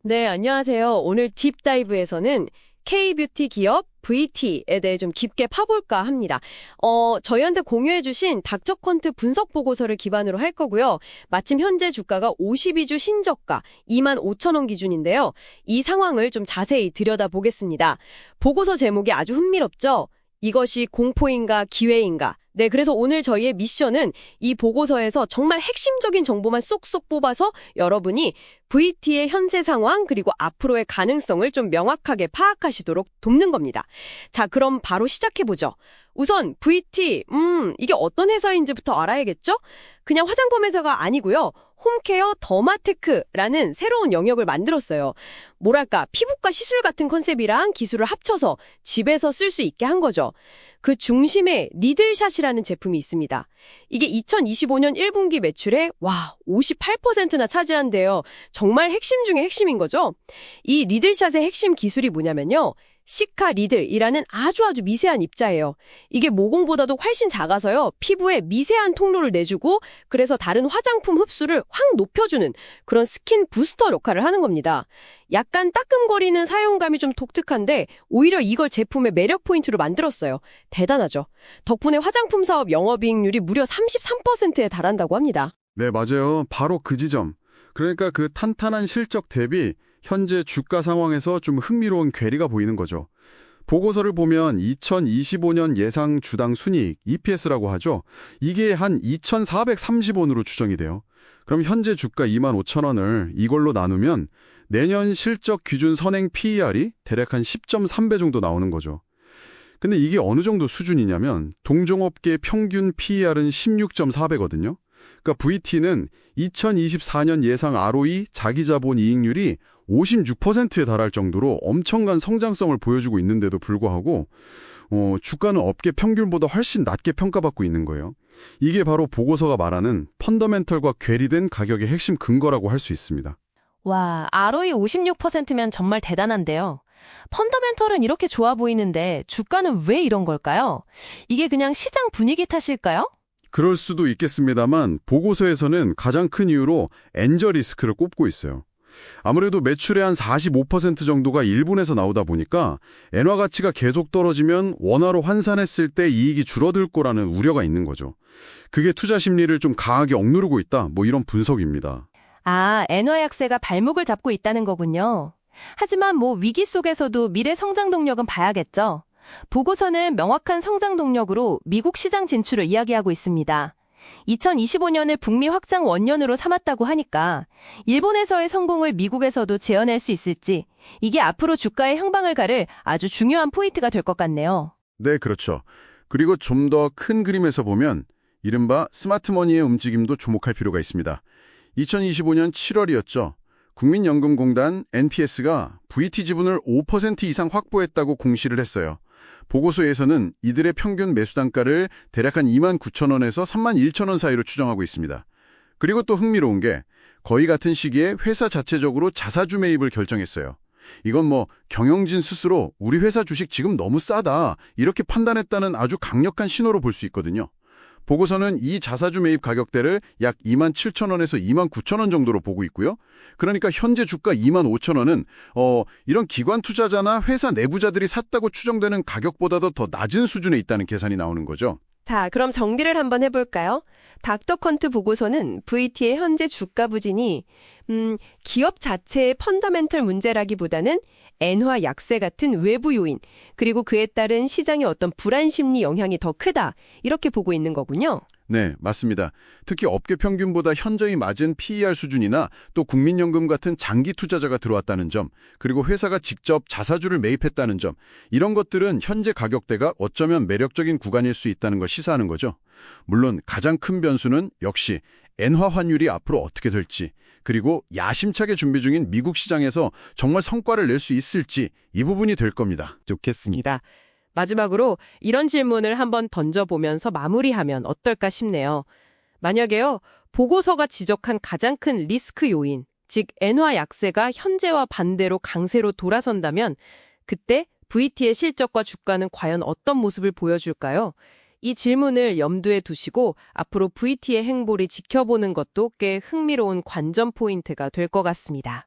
네, 안녕하세요. 오늘 딥다이브에서는 K-뷰티 기업 VT에 대해 좀 깊게 파볼까 합니다. 저희한테 공유해주신 닥터컨트 분석 보고서를 기반으로 할 거고요. 마침 현재 주가가 52주 신저가 25,000원 기준인데요. 이 상황을 좀 자세히 들여다보겠습니다. 보고서 제목이 아주 흥미롭죠? 이것이 공포인가 기회인가? 네, 그래서 오늘 저희의 미션은 이 보고서에서 정말 핵심적인 정보만 쏙쏙 뽑아서 여러분이 VT의 현재 상황 그리고 앞으로의 가능성을 좀 명확하게 파악하시도록 돕는 겁니다. 자, 그럼 바로 시작해보죠. 우선 VT, 이게 어떤 회사인지부터 알아야겠죠? 그냥 화장품 회사가 아니고요. 홈케어 더마테크라는 새로운 영역을 만들었어요. 뭐랄까, 피부과 시술 같은 컨셉이랑 기술을 합쳐서 집에서 쓸 수 있게 한 거죠. 그 중심에 리들샷이라는 제품이 있습니다. 이게 2025년 1분기 매출의 58%나 차지한대요. 정말 핵심 중에 핵심인 거죠. 이 리들샷의 핵심 기술이 뭐냐면요. 시카 리들이라는 아주 미세한 입자예요. 이게 모공보다도 훨씬 작아서요. 피부에 미세한 통로를 내주고 그래서 다른 화장품 흡수를 확 높여주는 그런 스킨 부스터 역할을 하는 겁니다. 약간 따끔거리는 사용감이 좀 독특한데 오히려 이걸 제품의 매력 포인트로 만들었어요. 대단하죠. 덕분에 화장품 사업 영업이익률이 무려 33%에 달한다고 합니다. 네, 맞아요. 바로 그 지점. 그러니까 그 탄탄한 실적 대비 현재 주가 상황에서 좀 흥미로운 괴리가 보이는 거죠. 보고서를 보면 2025년 예상 주당 순이익, EPS라고 하죠. 이게 한 2,430원으로 추정이 돼요. 그럼 현재 주가 25,000원을 이걸로 나누면 내년 실적 기준 선행 PER이 대략 한 10.3배 정도 나오는 거죠. 근데 이게 어느 정도 수준이냐면 동종업계 평균 PER은 16.4배거든요. 그러니까 VT는 2024년 예상 ROE 자기자본 이익률이 56%에 달할 정도로 엄청난 성장성을 보여주고 있는데도 불구하고 주가는 업계 평균보다 훨씬 낮게 평가받고 있는 거예요. 이게 바로 보고서가 말하는 펀더멘털과 괴리된 가격의 핵심 근거라고 할 수 있습니다. 와, ROE 56%면 정말 대단한데요. 펀더멘털은 이렇게 좋아 보이는데 주가는 왜 이런 걸까요? 이게 그냥 시장 분위기 탓일까요? 그럴 수도 있겠습니다만 보고서에서는 가장 큰 이유로 엔저 리스크를 꼽고 있어요. 아무래도 매출의 한 45% 정도가 일본에서 나오다 보니까 엔화 가치가 계속 떨어지면 원화로 환산했을 때 이익이 줄어들 거라는 우려가 있는 거죠. 그게 투자 심리를 좀 강하게 억누르고 있다, 이런 분석입니다. 아, 엔화 약세가 발목을 잡고 있다는 거군요. 하지만 위기 속에서도 미래 성장 동력은 봐야겠죠. 보고서는 명확한 성장 동력으로 미국 시장 진출을 이야기하고 있습니다. 2025년을 북미 확장 원년으로 삼았다고 하니까 일본에서의 성공을 미국에서도 재현할 수 있을지 이게 앞으로 주가의 향방을 가를 아주 중요한 포인트가 될 것 같네요. 네, 그렇죠. 그리고 좀 더 큰 그림에서 보면 이른바 스마트머니의 움직임도 주목할 필요가 있습니다. 2025년 7월이었죠. 국민연금공단 NPS가 VT 지분을 5% 이상 확보했다고 공시를 했어요. 보고서에서는 이들의 평균 매수 단가를 대략 한 29,000원에서 31,000원 사이로 추정하고 있습니다. 그리고 또 흥미로운 게 거의 같은 시기에 회사 자체적으로 자사주 매입을 결정했어요. 이건 경영진 스스로 우리 회사 주식 지금 너무 싸다 이렇게 판단했다는 아주 강력한 신호로 볼 수 있거든요. 보고서는 이 자사주 매입 가격대를 약 27,000원에서 29,000원 정도로 보고 있고요. 그러니까 현재 주가 25,000원은 이런 기관 투자자나 회사 내부자들이 샀다고 추정되는 가격보다도 더 낮은 수준에 있다는 계산이 나오는 거죠. 자, 그럼 정리를 한번 해볼까요? 닥터컨트 보고서는 VT의 현재 주가 부진이 기업 자체의 펀더멘털 문제라기보다는 엔화 약세 같은 외부 요인, 그리고 그에 따른 시장의 어떤 불안 심리 영향이 더 크다, 이렇게 보고 있는 거군요. 네, 맞습니다. 특히 업계 평균보다 현저히 낮은 PER 수준이나 또 국민연금 같은 장기 투자자가 들어왔다는 점, 그리고 회사가 직접 자사주를 매입했다는 점, 이런 것들은 현재 가격대가 어쩌면 매력적인 구간일 수 있다는 걸 시사하는 거죠. 물론 가장 큰 변수는 역시 엔화 환율이 앞으로 어떻게 될지, 그리고 야심차게 준비 중인 미국 시장에서 정말 성과를 낼 수 있을지 이 부분이 될 겁니다. 좋겠습니다. 마지막으로 이런 질문을 한번 던져보면서 마무리하면 어떨까 싶네요. 만약에요, 보고서가 지적한 가장 큰 리스크 요인, 즉 엔화 약세가 현재와 반대로 강세로 돌아선다면 그때 VT의 실적과 주가는 과연 어떤 모습을 보여줄까요? 이 질문을 염두에 두시고 앞으로 VT의 행보를 지켜보는 것도 꽤 흥미로운 관전 포인트가 될 것 같습니다.